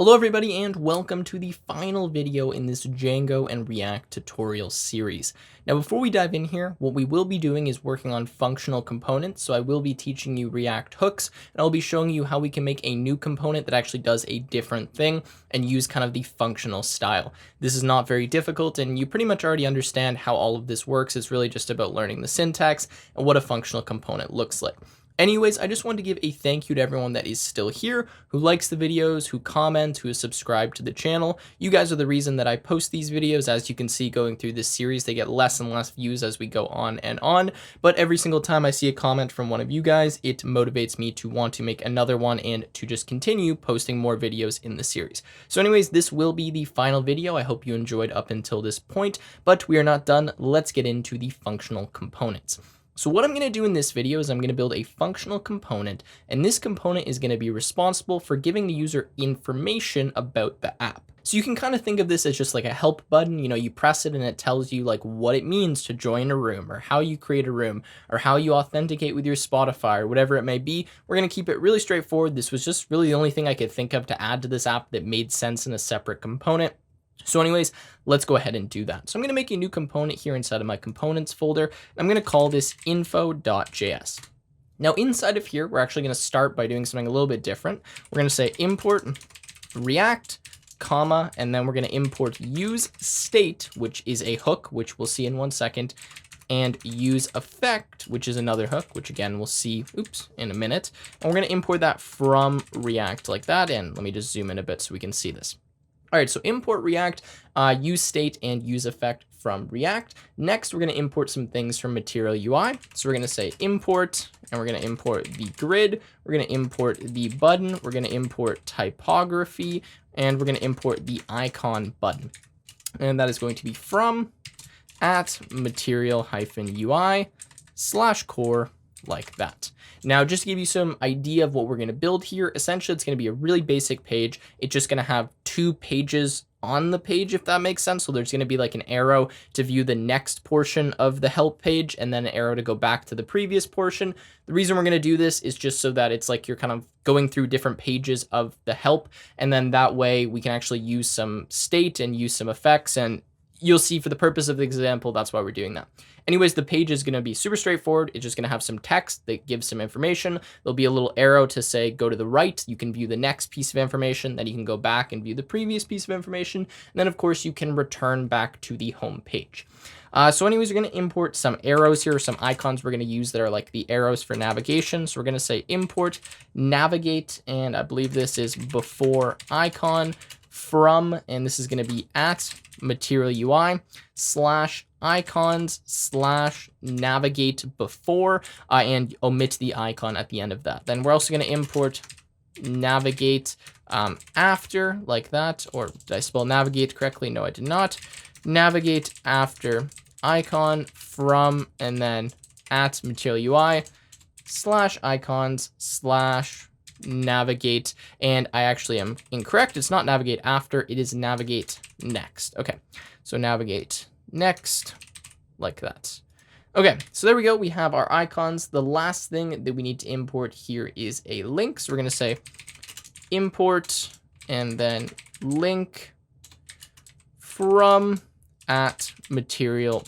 Hello everybody and welcome to the final video in this Django and React tutorial series. Now before we dive in here, what we will be doing is working on functional components. So I will be teaching you React hooks and I'll be showing you how we can make a new component that actually does a different thing and use kind of the functional style. This is not very difficult and you pretty much already understand how all of this works. It's really just about learning the syntax and what a functional component looks like. Anyways, I just wanted to give a thank you to everyone that is still here, who likes the videos, who comments, who is subscribed to the channel. You guys are the reason that I post these videos. As you can see, going through this series, they get less and less views as we go on and on. But every single time I see a comment from one of you guys, it motivates me to want to make another one and to just continue posting more videos in the series. So anyways, this will be the final video. I hope you enjoyed up until this point, but we are not done. Let's get into the functional components. So what I'm going to do in this video is I'm going to build a functional component, and this component is going to be responsible for giving the user information about the app. So you can kind of think of this as just like a help button. You press it and it tells you like what it means to join a room, or how you create a room, or how you authenticate with your Spotify, or whatever it may be. We're going to keep it really straightforward. This was just really the only thing I could think of to add to this app that made sense in a separate component. So anyways, let's go ahead and do that. So I'm going to make a new component here inside of my components folder. I'm going to call this info.js. Now inside of here, we're actually going to start by doing something a little bit different. We're going to say import React, comma, and then we're going to import useState, which is a hook, which we'll see in 1 second, and useEffect, which is another hook, which again, we'll see, in a minute. And we're going to import that from React like that. And let me just zoom in a bit so we can see this. All right, so import React, useState, and useEffect from React. Next, we're going to import some things from Material UI. So we're going to say import, and we're going to import the grid. We're going to import the button. We're going to import typography, and we're going to import the icon button. And that is going to be from @material-ui/core like that. Now, just to give you some idea of what we're going to build here, essentially it's going to be a really basic page. It's just going to have 2 pages on the page, if that makes sense. So there's going to be like an arrow to view the next portion of the help page, and then an arrow to go back to the previous portion. The reason we're going to do this is just so that it's like you're kind of going through different pages of the help, and then that way we can actually use some state and use some effects, and you'll see for the purpose of the example, that's why we're doing that. Anyways, the page is going to be super straightforward. It's just going to have some text that gives some information. There'll be a little arrow to say, go to the right. You can view the next piece of information. Then you can go back and view the previous piece of information. And then, of course, you can return back to the home page. So anyways, we're going to import some arrows here, some icons we're going to use that are like the arrows for navigation. So we're going to say import navigate, and I believe this is before icon from, and this is going to be @Material UI/icons/navigate before, and omit the icon at the end of that. Then we're also going to import navigate after like that, or did I spell navigate correctly? No, I did not. Navigate after icon from, and then @Material UI/icons/navigate, and I actually am incorrect. It's not navigate after, it is navigate next. Okay, so navigate next like that. Okay, so there we go. We have our icons. The last thing that we need to import here is a link. So we're going to say import and then link from @material.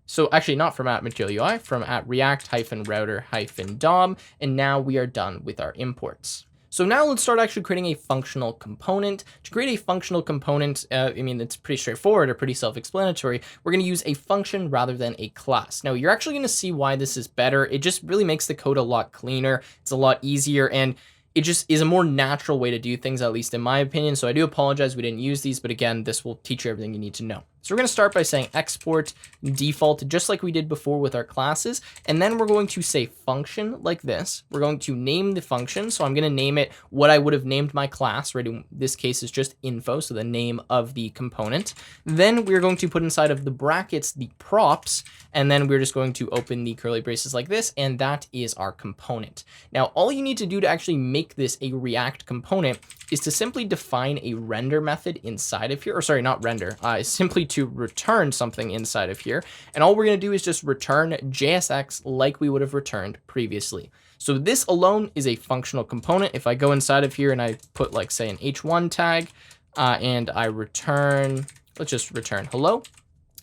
So actually not from @Material UI, from @React-router-DOM. And now we are done with our imports. So now let's start actually creating a functional component. To create a functional component, it's pretty straightforward or pretty self-explanatory. We're going to use a function rather than a class. Now you're actually going to see why this is better. It just really makes the code a lot cleaner. It's a lot easier, and it just is a more natural way to do things, at least in my opinion. So I do apologize we didn't use these, but again, this will teach you everything you need to know. So we're going to start by saying export default, just like we did before with our classes. And then we're going to say function like this. We're going to name the function. So I'm going to name it what I would have named my class, right? In this case is just info, so the name of the component. Then we're going to put inside of the brackets the props, and then we're just going to open the curly braces like this, and that is our component. Now, all you need to do to actually make this a React component is to simply define a render method inside of here, or sorry, not render, simply to return something inside of here. And all we're going to do is just return JSX like we would have returned previously. So this alone is a functional component. If I go inside of here and I put like say an h1 tag and I return, let's just return hello.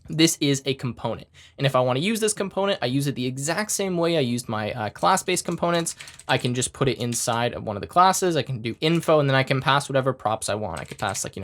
This is a component. And if I want to use this component, I use it the exact same way I used my class-based components. I can just put it inside of one of the classes. I can do info, and then I can pass whatever props I want. I could pass like,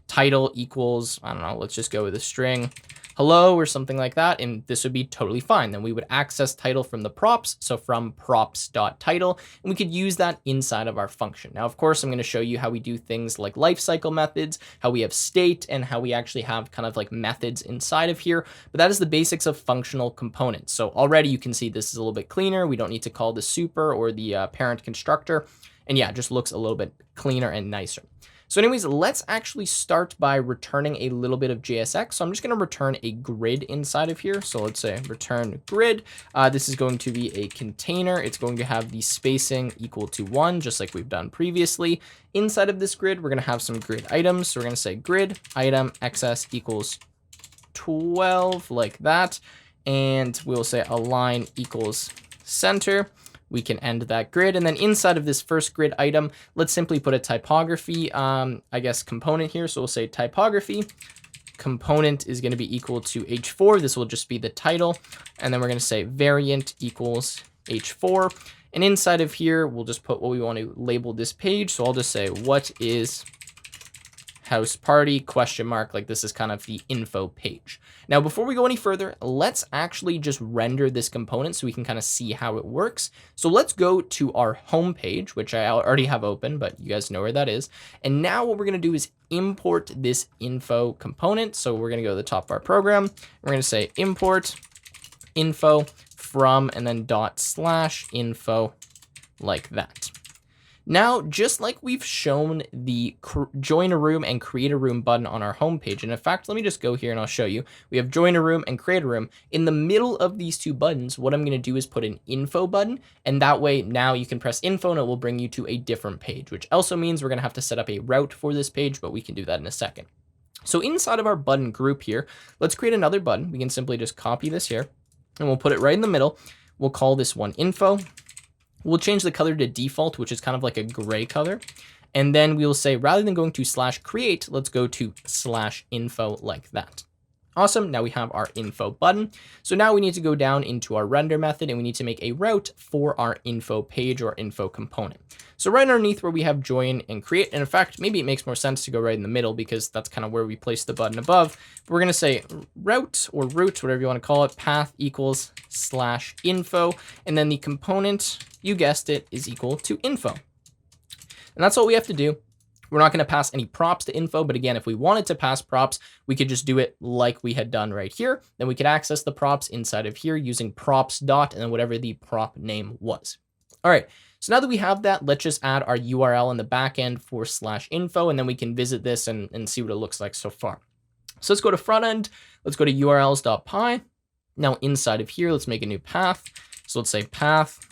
title equals, I don't know, let's just go with a string hello or something like that. And this would be totally fine. Then we would access title from the props. So from props.title, and we could use that inside of our function. Now, of course, I'm going to show you how we do things like lifecycle methods, how we have state, and how we actually have kind of like methods inside of here. But that is the basics of functional components. So already you can see this is a little bit cleaner. We don't need to call the super or the parent constructor. And yeah, it just looks a little bit cleaner and nicer. So anyways, let's actually start by returning a little bit of JSX. So I'm just going to return a grid inside of here. So let's say return grid. This is going to be a container. It's going to have the spacing equal to 1, just like we've done previously. Inside of this grid, we're going to have some grid items. So we're going to say grid item XS equals 12, like that. And we'll say align equals center. We can end that grid. And then inside of this first grid item, let's simply put a typography, component here. So we'll say typography component is going to be equal to h4. This will just be the title. And then we're going to say variant equals h4. And inside of here, we'll just put what we want to label this page. So I'll just say, what is house party ? Like this is kind of the info page. Now, before we go any further, let's actually just render this component so we can kind of see how it works. So let's go to our home page, which I already have open, but you guys know where that is. And now what we're going to do is import this info component. So we're going to go to the top of our program. We're going to say import info from and then /info like that. Now, just like we've shown the join a room and create a room button on our home page, and in fact, let me just go here and I'll show you. We have join a room and create a room. In the middle of these two buttons, what I'm going to do is put an info button, and that way now you can press info and it will bring you to a different page, which also means we're going to have to set up a route for this page, but we can do that in a second. So inside of our button group here, let's create another button. We can simply just copy this here and we'll put it right in the middle. We'll call this one info. We'll change the color to default, which is kind of like a gray color. And then we'll say, rather than going to /create, let's go to /info like that. Awesome. Now we have our info button. So now we need to go down into our render method and we need to make a route for our info page or info component. So right underneath where we have join and create, and in fact, maybe it makes more sense to go right in the middle because that's kind of where we place the button above. But we're going to say route or root, whatever you want to call it, path equals /info. And then the component, you guessed it, is equal to info. And that's all we have to do. We're not going to pass any props to info, but again, if we wanted to pass props, we could just do it like we had done right here. Then we could access the props inside of here using props dot and then whatever the prop name was. All right, so now that we have that, let's just add our URL in the backend for /info, and then we can visit this and see what it looks like so far. So let's go to front end. Let's go to urls.py. Now inside of here, let's make a new path. So let's say path.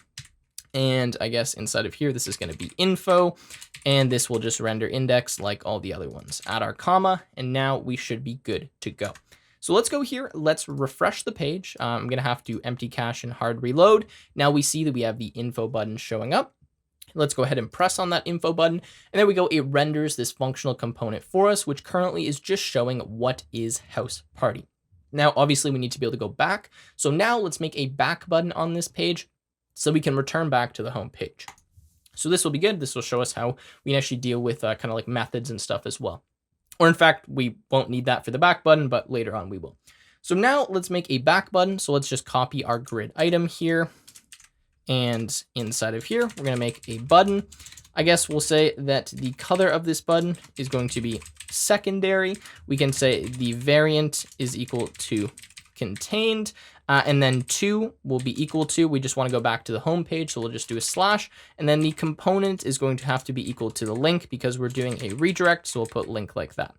And I guess inside of here, this is going to be info. And this will just render index like all the other ones. Add our comma, and now we should be good to go. So let's go here. Let's refresh the page. I'm going to have to empty cache and hard reload. Now we see that we have the info button showing up. Let's go ahead and press on that info button. And there we go. It renders this functional component for us, which currently is just showing what is house party. Now, obviously, we need to be able to go back. So now let's make a back button on this page so we can return back to the home page. So this will be good. This will show us how we can actually deal with kind of like methods and stuff as well. Or in fact, we won't need that for the back button, but later on we will. So now let's make a back button. So let's just copy our grid item here. And inside of here, we're going to make a button. I guess we'll say that the color of this button is going to be secondary. We can say the variant is equal to contained. And then 2 will be equal to, we just want to go back to the home page, so we'll just do a slash. And then the component is going to have to be equal to the link because we're doing a redirect, so we'll put link like that.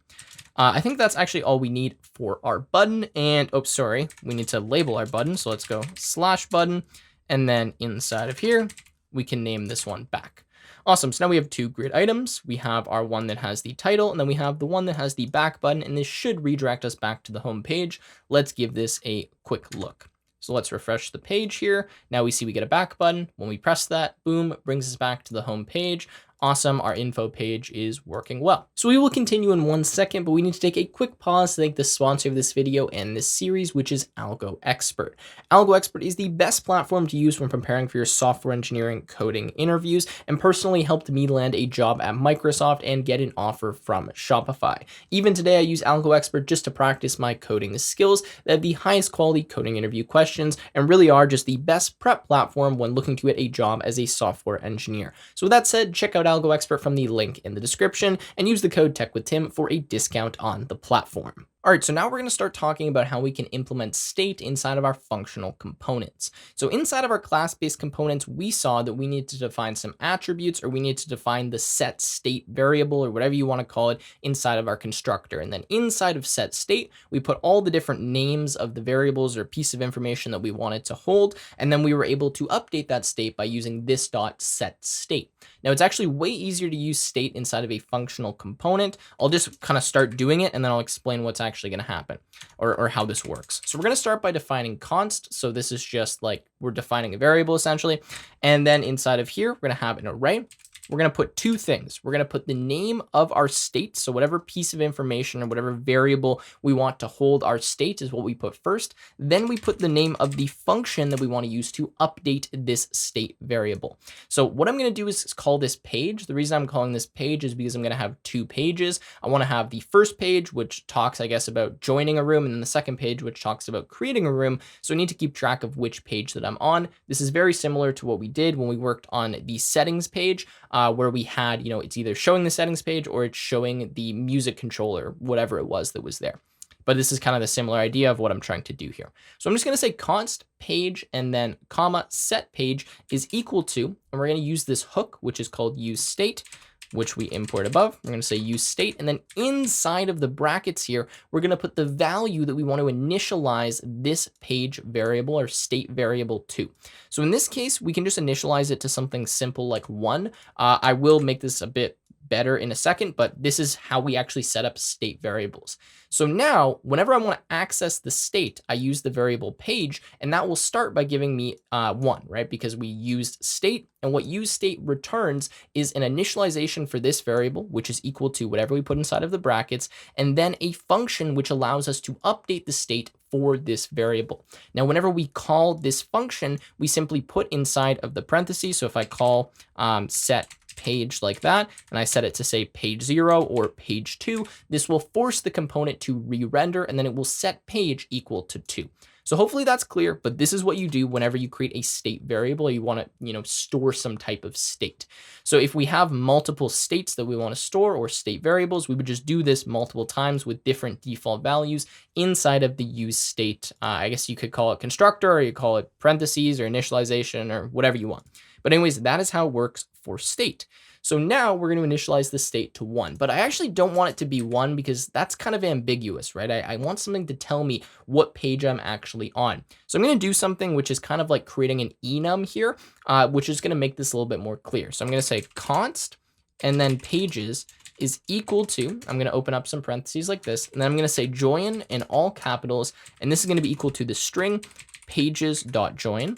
I think that's actually all we need for our button. And, oh, sorry, we need to label our button. So let's go /button. And then inside of here, we can name this one back. Awesome. So now we have 2 grid items. We have our one that has the title, and then we have the one that has the back button, and this should redirect us back to the home page. Let's give this a quick look. So let's refresh the page here. Now we see we get a back button. When we press that, boom, brings us back to the home page. Awesome, our info page is working well. So we will continue in 1 second, but we need to take a quick pause to thank the sponsor of this video and this series, which is Algo Expert. Algo Expert is the best platform to use when preparing for your software engineering coding interviews, and personally helped me land a job at Microsoft and get an offer from Shopify. Even today, I use Algo Expert just to practice my coding skills. They have the highest quality coding interview questions and really are just the best prep platform when looking to get a job as a software engineer. So with that said, check out Algo Expert from the link in the description and use the code TechWithTim for a discount on the platform. All right, so now we're going to start talking about how we can implement state inside of our functional components. So inside of our class-based components, we saw that we need to define some attributes, or we need to define the set state variable, or whatever you want to call it, inside of our constructor. And then inside of set state, we put all the different names of the variables or piece of information that we wanted to hold. And then we were able to update that state by using this dot set state. Now it's actually way easier to use state inside of a functional component. I'll just kind of start doing it and then I'll explain what's actually going to happen or how this works. So we're going to start by defining const. So this is just like we're defining a variable essentially. And then inside of here, we're going to have an array. We're going to put two things. We're going to put the name of our state. So whatever piece of information or whatever variable we want to hold our state is what we put first. Then we put the name of the function that we want to use to update this state variable. So what I'm going to do is call this page. The reason I'm calling this page is because I'm going to have two pages. I want to have the first page, which talks, I guess, about joining a room, and then the second page, which talks about creating a room. So I need to keep track of which page that I'm on. This is very similar to what we did when we worked on the settings page. Where we had, it's either showing the settings page or it's showing the music controller, whatever it was that was there. But this is kind of the similar idea of what I'm trying to do here. So I'm just going to say const page and then comma set page is equal to, and we're going to use this hook, which is called useState, which we import above. We're going to say useState, and then inside of the brackets here, we're going to put the value that we want to initialize this page variable or state variable to. So in this case, we can just initialize it to something simple like 1. I will make this a bit better in a second, but this is how we actually set up state variables. So now, whenever I want to access the state, I use the variable page, and that will start by giving me 1, right? Because we used state, and what useState returns is an initialization for this variable, which is equal to whatever we put inside of the brackets, and then a function which allows us to update the state for this variable. Now, whenever we call this function, we simply put inside of the parentheses. So if I call set page like that, and I set it to say page 0 or page 2, this will force the component to re-render, and then it will set page equal to 2. So hopefully that's clear, but this is what you do whenever you create a state variable or you want to, store some type of state. So if we have multiple states that we want to store or state variables, we would just do this multiple times with different default values inside of the useState. I guess you could call it constructor, or you call it parentheses or initialization or whatever you want. But anyways, that is how it works for state. So now we're going to initialize the state to 1, but I actually don't want it to be 1 because that's kind of ambiguous, right? I want something to tell me what page I'm actually on. So I'm going to do something which is kind of like creating an enum here, which is going to make this a little bit more clear. So I'm going to say const and then pages is equal to, I'm going to open up some parentheses like this, and then I'm going to say join in all capitals, and this is going to be equal to the string pages.join.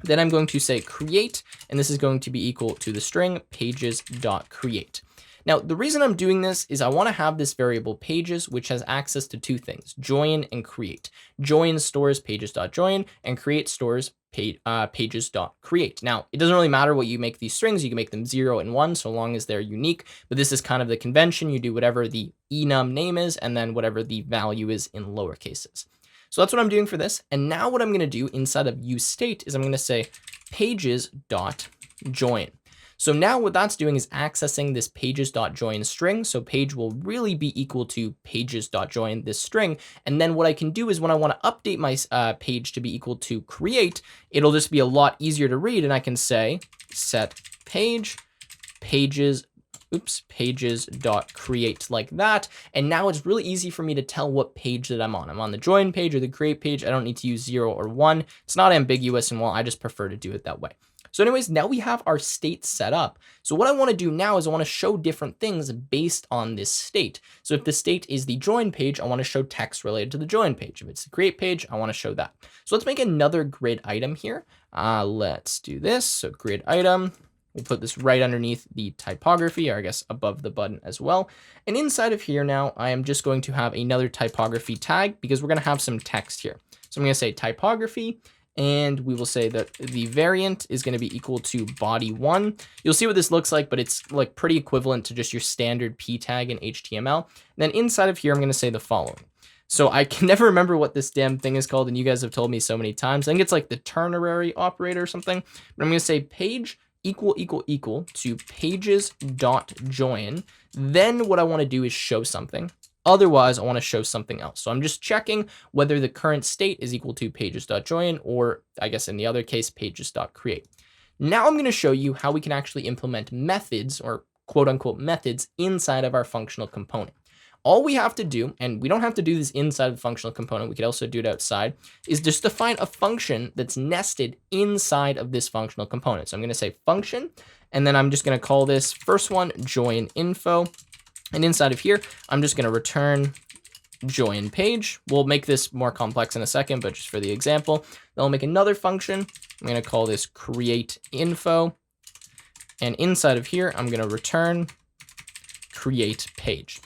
Then I'm going to say create, and this is going to be equal to the string pages.create. Now, the reason I'm doing this is I want to have this variable pages, which has access to two things, join and create. Join stores pages.join, and create stores pages.create. Now, it doesn't really matter what you make these strings. You can make them 0 and 1 so long as they're unique, but this is kind of the convention. You do whatever the enum name is, and then whatever the value is in lower cases. So that's what I'm doing for this. And now what I'm going to do inside of useState is I'm going to say pages.join. So now what that's doing is accessing this pages.join string. So page will really be equal to pages.join this string. And then what I can do is when I want to update my page to be equal to create, it'll just be a lot easier to read. And I can say set page, pages.create like that. And now it's really easy for me to tell what page that I'm on. I'm on the join page or the create page. I don't need to use 0 or 1. It's not ambiguous, and well, I just prefer to do it that way. So anyways, now we have our state set up. So what I want to do now is I want to show different things based on this state. So if the state is the join page, I want to show text related to the join page. If it's the create page, I want to show that. So let's make another grid item here. Let's do this. So grid item. We'll put this right underneath the typography, or I guess above the button as well. And inside of here now, I am just going to have another typography tag because we're going to have some text here. So I'm going to say typography, and we will say that the variant is going to be equal to body1. You'll see what this looks like, but it's like pretty equivalent to just your standard p tag in HTML. And then inside of here, I'm going to say the following. So I can never remember what this damn thing is called, and you guys have told me so many times. I think it's like the ternary operator or something. But I'm going to say page equal to pages.join. Then what I want to do is show something. Otherwise, I want to show something else. So I'm just checking whether the current state is equal to pages.join, or I guess in the other case, pages.create. Now I'm going to show you how we can actually implement methods, or quote unquote methods, inside of our functional component. All we have to do, and we don't have to do this inside of the functional component, we could also do it outside, is just define a function that's nested inside of this functional component. So I'm going to say function, and then I'm just going to call this first one join info. And inside of here, I'm just going to return join page. We'll make this more complex in a second, but just for the example, then I'll make another function. I'm going to call this create info. And inside of here, I'm going to return create page.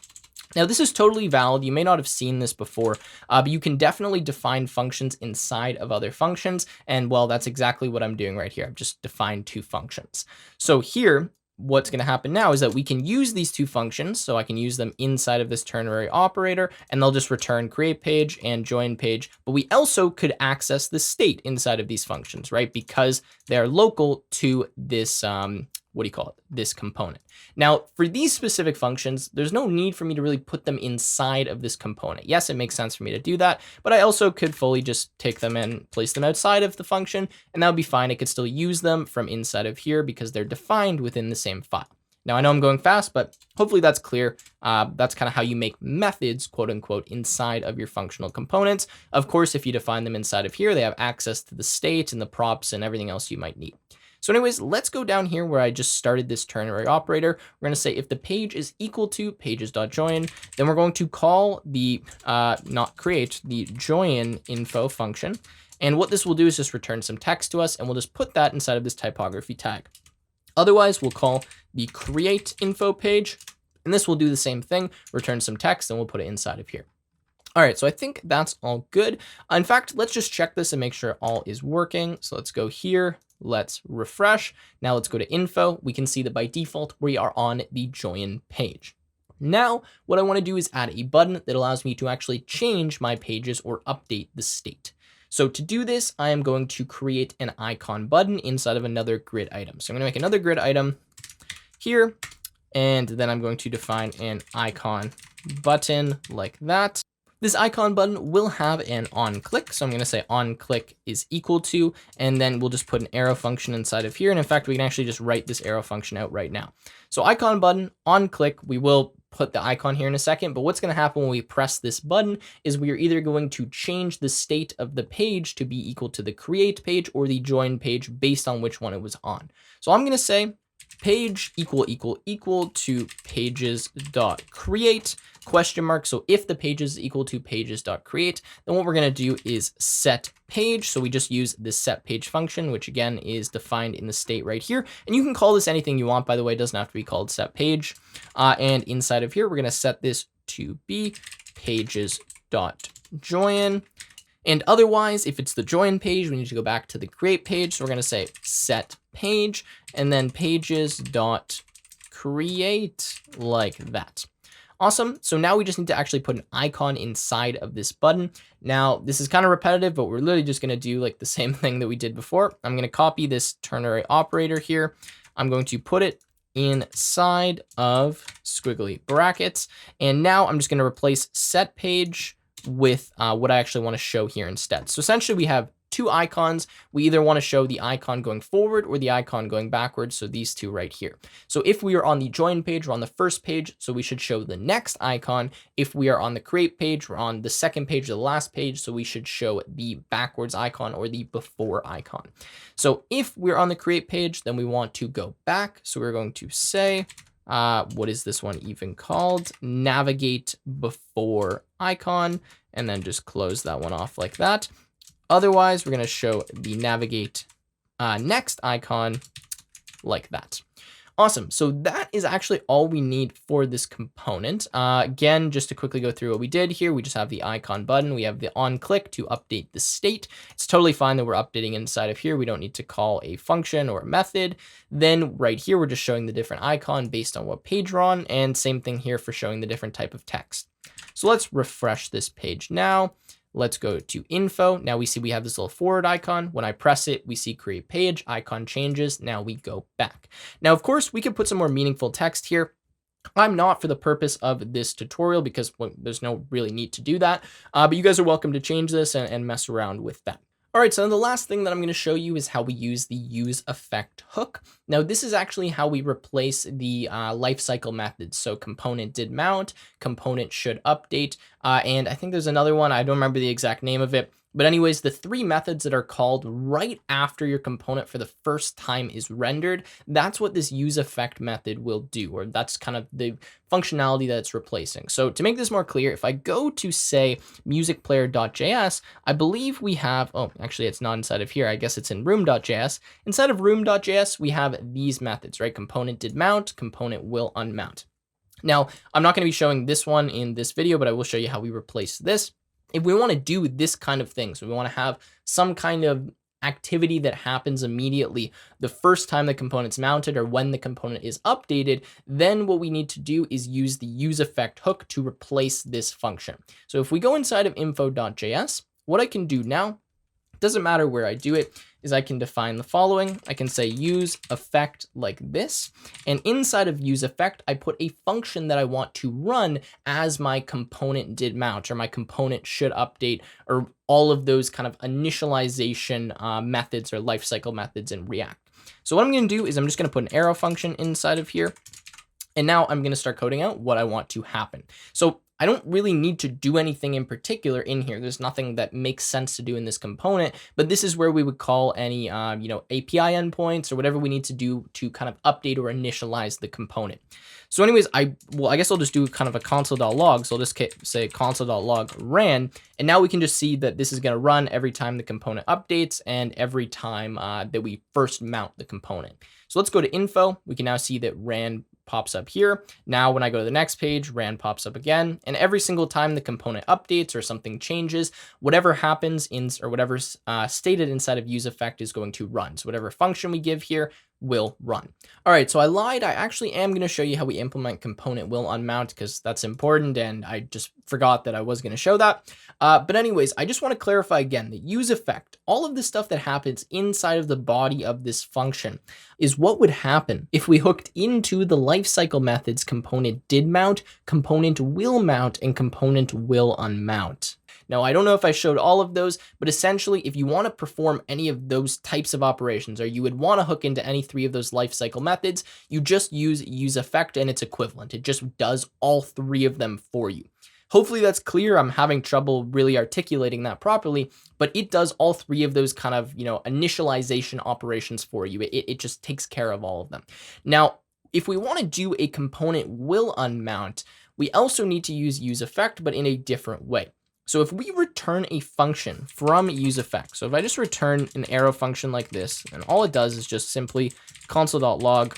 Now, this is totally valid. You may not have seen this before, but you can definitely define functions inside of other functions. And well, that's exactly what I'm doing right here. I've just defined two functions. So here, what's going to happen now is that we can use these two functions. So I can use them inside of this ternary operator, and they'll just return create page and join page. But we also could access the state inside of these functions, right? Because they're local to this, this component. Now, for these specific functions, there's no need for me to really put them inside of this component. Yes, it makes sense for me to do that, but I also could fully just take them and place them outside of the function, and that would be fine. I could still use them from inside of here because they're defined within the same file. Now, I know I'm going fast, but hopefully that's clear. That's kind of how you make methods, quote unquote, inside of your functional components. Of course, if you define them inside of here, they have access to the state and the props and everything else you might need. So anyways, let's go down here where I just started this ternary operator. We're going to say if the page is equal to pages.join, then we're going to call the, not create, the join info function. And what this will do is just return some text to us, and we'll just put that inside of this typography tag. Otherwise, we'll call the create info page, and this will do the same thing, return some text, and we'll put it inside of here. All right, so I think that's all good. In fact, let's just check this and make sure all is working. So let's go here. Let's refresh. Now let's go to info. We can see that by default, we are on the join page. Now, what I want to do is add a button that allows me to actually change my pages or update the state. So to do this, I am going to create an icon button inside of another grid item. So I'm going to make another grid item here, and then I'm going to define an icon button like that. This icon button will have an on click. So I'm going to say on click is equal to, and then we'll just put an arrow function inside of here. And in fact, we can actually just write this arrow function out right now. So icon button on click, we will put the icon here in a second, but what's going to happen when we press this button is we are either going to change the state of the page to be equal to the create page or the join page based on which one it was on. So I'm going to say page equal to pages.create question mark. So if the pages is equal to pages.create, then what we're going to do is set page. So we just use this set page function, which again is defined in the state right here. And you can call this anything you want, by the way. It doesn't have to be called set page. And inside of here, we're going to set this to be pages.join. And otherwise, if it's the join page, we need to go back to the create page. So we're going to say set page and then pages.create like that. Awesome. So now we just need to actually put an icon inside of this button. Now, this is kind of repetitive, but we're literally just going to do like the same thing that we did before. I'm going to copy this ternary operator here. I'm going to put it inside of squiggly brackets. And now I'm just going to replace set page with what I actually want to show here instead. So essentially we have two icons. We either want to show the icon going forward or the icon going backwards. So these two right here. So if we are on the join page, we're on the first page, so we should show the next icon. If we are on the create page, we're on the second page or the last page, so we should show the backwards icon or the before icon. So if we're on the create page, then we want to go back. So we're going to say, what is this one even called? Navigate before icon, and then just close that one off like that. Otherwise, we're going to show the navigate next icon like that. Awesome. So that is actually all we need for this component. Again, just to quickly go through what we did here, we just have the icon button. We have the on click to update the state. It's totally fine that we're updating inside of here. We don't need to call a function or a method. Then right here, we're just showing the different icon based on what page we're on. And same thing here for showing the different type of text. So let's refresh this page now. Let's go to info. Now we see we have this little forward icon. When I press it, we see create page, icon changes. Now we go back. Now, of course, we could put some more meaningful text here. I'm not for the purpose of this tutorial because there's no really need to do that. But you guys are welcome to change this and mess around with that. All right, so the last thing that I'm going to show you is how we use the useEffect hook. Now, this is actually how we replace the lifecycle methods. So component did mount, component should update, and I think there's another one. I don't remember the exact name of it. But anyways, the three methods that are called right after your component for the first time is rendered, that's what this useEffect method will do, or that's kind of the functionality that it's replacing. So to make this more clear, if I go to say musicplayer.js, I believe we have, oh, actually it's not inside of here. I guess it's in room.js. Inside of room.js, we have these methods, right? Component did mount, component will unmount. Now, I'm not going to be showing this one in this video, but I will show you how we replace this. If we want to do this kind of thing, so we want to have some kind of activity that happens immediately the first time the component's mounted or when the component is updated, then what we need to do is use the useEffect hook to replace this function. So if we go inside of info.js, what I can do now, doesn't matter where I do it, is I can define the following. I can say useEffect like this. And inside of useEffect, I put a function that I want to run as my component did mount, or my component should update, or all of those kind of initialization methods or lifecycle methods in React. So what I'm going to do is I'm just going to put an arrow function inside of here. And now I'm going to start coding out what I want to happen. So I don't really need to do anything in particular in here. There's nothing that makes sense to do in this component, but this is where we would call any, API endpoints or whatever we need to do to kind of update or initialize the component. So anyways, I guess I'll just do kind of a console.log. So I'll just say console.log ran, and now we can just see that this is going to run every time the component updates and every time that we first mount the component. So let's go to info. We can now see that ran pops up here. Now, when I go to the next page, ran pops up again. And every single time the component updates or something changes, whatever happens or whatever's stated inside of useEffect is going to run. So whatever function we give here will run. All right, so I lied. I actually am going to show you how we implement component will unmount because that's important, and I just forgot that I was going to show that. But anyways, I just want to clarify again that useEffect, all of the stuff that happens inside of the body of this function is what would happen if we hooked into the lifecycle methods component did mount, component will mount, and component will unmount. Now, I don't know if I showed all of those, but essentially, if you want to perform any of those types of operations, or you would want to hook into any three of those lifecycle methods, you just use useEffect and its equivalent. It just does all three of them for you. Hopefully that's clear. I'm having trouble really articulating that properly, but it does all three of those kind of, initialization operations for you. It just takes care of all of them. Now, if we want to do a component will unmount, we also need to use useEffect, but in a different way. So if we return a function from useEffect, so if I just return an arrow function like this, and all it does is just simply console.log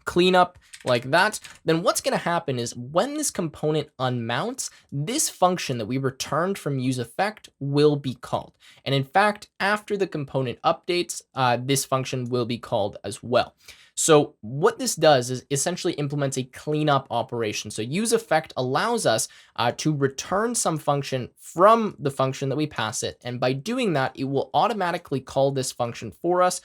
cleanup like that, then what's going to happen is when this component unmounts, this function that we returned from useEffect will be called. And in fact, after the component updates, this function will be called as well. So what this does is essentially implements a cleanup operation. So useEffect allows us to return some function from the function that we pass it. And by doing that, it will automatically call this function for us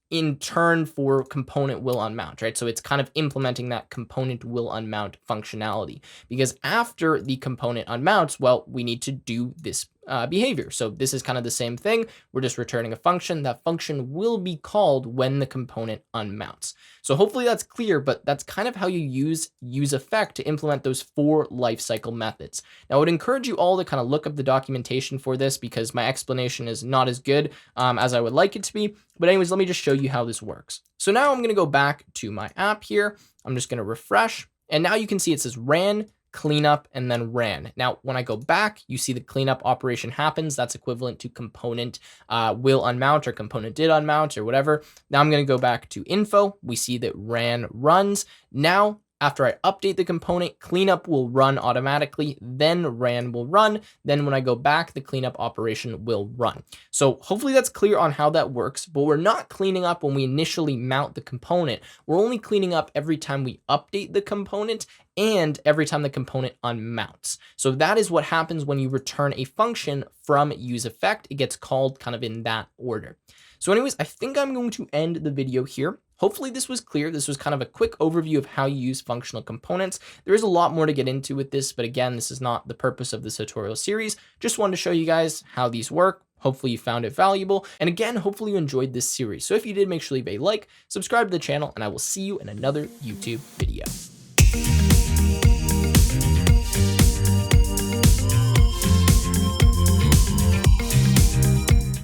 in turn for component will unmount, right? So it's kind of implementing that component will unmount functionality, because after the component unmounts, well, we need to do this behavior. So this is kind of the same thing. We're just returning a function. That function will be called when the component unmounts. So hopefully that's clear, but that's kind of how you use useEffect to implement those 4 lifecycle methods. Now I would encourage you all to kind of look up the documentation for this because my explanation is not as good as I would like it to be. But anyways, let me just show you how this works. So now I'm going to go back to my app here. I'm just going to refresh. And now you can see it says ran, cleanup, and then ran. Now, when I go back, you see the cleanup operation happens. That's equivalent to component will unmount or component did unmount or whatever. Now I'm going to go back to info. We see that ran runs. Now, after I update the component, cleanup will run automatically, then ran will run. Then when I go back, the cleanup operation will run. So hopefully that's clear on how that works, but we're not cleaning up when we initially mount the component. We're only cleaning up every time we update the component and every time the component unmounts. So that is what happens when you return a function from useEffect. It gets called kind of in that order. So anyways, I think I'm going to end the video here. Hopefully this was clear. This was kind of a quick overview of how you use functional components. There is a lot more to get into with this, but again, this is not the purpose of this tutorial series. Just wanted to show you guys how these work. Hopefully you found it valuable. And again, hopefully you enjoyed this series. So if you did, make sure to leave a like, subscribe to the channel, and I will see you in another YouTube video.